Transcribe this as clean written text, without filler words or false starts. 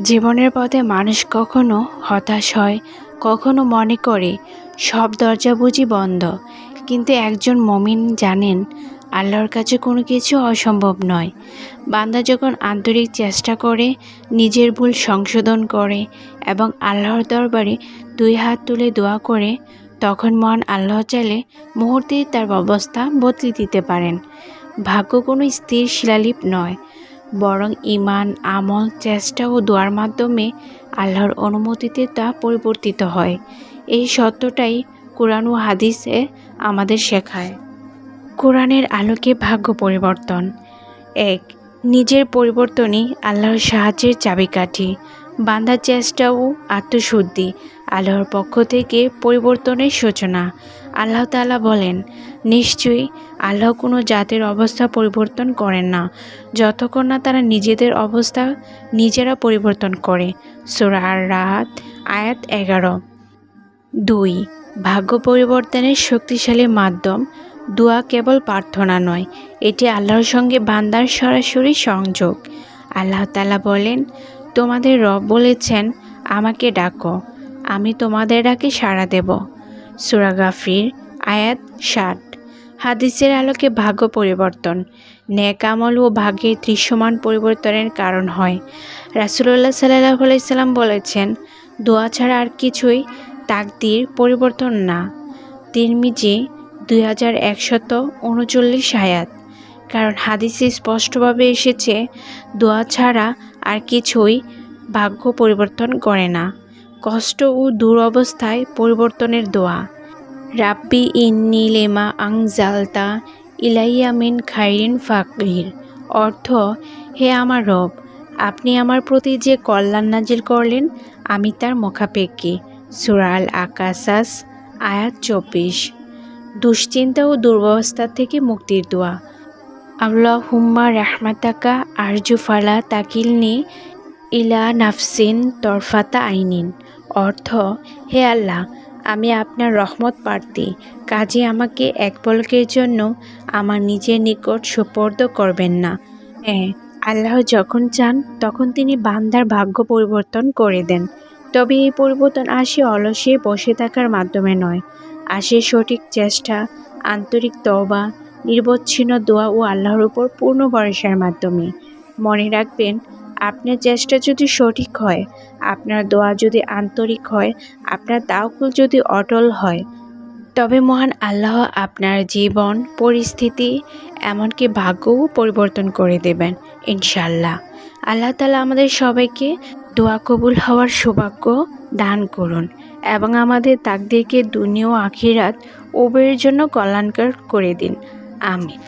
জীবনের পথে মানুষ কখনো হতাশ হয়, কখনো মনে করে সব দরজা বুঝি বন্ধ। কিন্তু একজন মুমিন জানেন আল্লাহর কাছে কোনো কিছু অসম্ভব নয়। বান্দা যখন আন্তরিক চেষ্টা করে, নিজের ভুল সংশোধন করে এবং আল্লাহর দরবারে দুই হাত তুলে দোয়া করে, তখন মহান আল্লাহ চাইলে মুহূর্তেই তার অবস্থা বদলে দিতে পারেন। ভাগ্য কোনো স্থির শিলালিপি নয়, বরং ঈমান, আমল, চেষ্টা ও দোয়ার মাধ্যমে আল্লাহর অনুমতিতে তা পরিবর্তিত হয়। এই সত্যটাই কোরআন ও হাদিসে আমাদের শেখায়। কোরআনের আলোকে ভাগ্য পরিবর্তন। ১. নিজের পরিবর্তনই আল্লাহর সাহায্যের চাবিকাঠি। বান্দার চেষ্টা ও আত্মশুদ্ধি আল্লাহর পক্ষ থেকে পরিবর্তনের সূচনা। আল্লাহ তাআলা বলেন, নিশ্চয়ই আল্লাহ কোনো জাতির অবস্থা পরিবর্তন করেন না যতক্ষণ না তারা নিজেদের অবস্থা নিজেরা পরিবর্তন করে। সূরা আর-রাদ আয়াত 11। ২. ভাগ্য পরিবর্তনের শক্তিশালী মাধ্যম দোয়া কেবল প্রার্থনা নয়, এটি আল্লাহর সঙ্গে বান্দার সরাসরি সংযোগ। আল্লাহ তাআলা বলেন, তোমাদের রব বলেছেন, আমাকে ডাকো, আমি তোমাদের ডাকে সাড়া দেব। সূরা গাফির আয়াত 60। হাদিসের আলোকে ভাগ্য পরিবর্তন নেক আমল ও ভাগ্যের দৃশ্যমান পরিবর্তনের কারণ হয়। রাসূলুল্লাহ সাল্লাল্লাহু আলাইহি সাল্লাম বলেছেন, দোয়া ছাড়া আর কিছুই তাকদীর পরিবর্তন না। তিরমিজি 2139 আয়াত। কারণ হাদিসে স্পষ্টভাবে এসেছে, দোয়া ছাড়া আর কিছুই ভাগ্য পরিবর্তন করে না। কষ্ট ও দুরবস্থায় পরিবর্তনের দোয়া। রাব্বি ইন্নী লিমা আনজালতা ইলাইয়া মিন খাইরিন ফাকির। অর্থ, হে আমার রব, আপনি আমার প্রতি যে কল্যাণ নাজিল করলেন, আমি তার মুখাপেক্ষী। সূরা আল-কাসাস আয়াত 24। দুশ্চিন্তা ও দুরবস্থা থেকে মুক্তির দোয়া। আল্লাহুম্মা রাহমাতাকা আরজু ফালা তাকিলনি ইলা নাফসিন তরফাতা আইনিন। অর্থ, হে আল্লাহ, আমি আপনার রহমত প্রার্থী, কাজে আমাকে এক পলকের জন্য আমার নিজের নিকট সুপর্দ করবেন না। হ্যাঁ, আল্লাহ যখন চান তখন তিনি বান্দার ভাগ্য পরিবর্তন করে দেন। তবে এই পরিবর্তন আসে অলসে বসে থাকার মাধ্যমে নয়, আসে সঠিক চেষ্টা, আন্তরিক তওবা, নিরবচ্ছিন্ন দোয়া ও আল্লাহর উপর পূর্ণ ভরসার মাধ্যমে। মনে রাখবেন, আপনার চেষ্টা যদি সঠিক হয়, আপনার দোয়া যদি আন্তরিক হয়, আপনার তাওয়াক্কুল যদি অটল হয়, তবে মহান আল্লাহ আপনার জীবন, পরিস্থিতি, এমনকি ভাগ্যও পরিবর্তন করে দেবেন ইনশাআল্লাহ। আল্লাহ তাআলা আমাদের সবাইকে দোয়া কবুল হওয়ার সৌভাগ্য দান করুন এবং আমাদের তাকদীরকে দুনিয়া ও আখিরাত উভয়ের জন্য কল্যাণকর করে দিন। আমিন।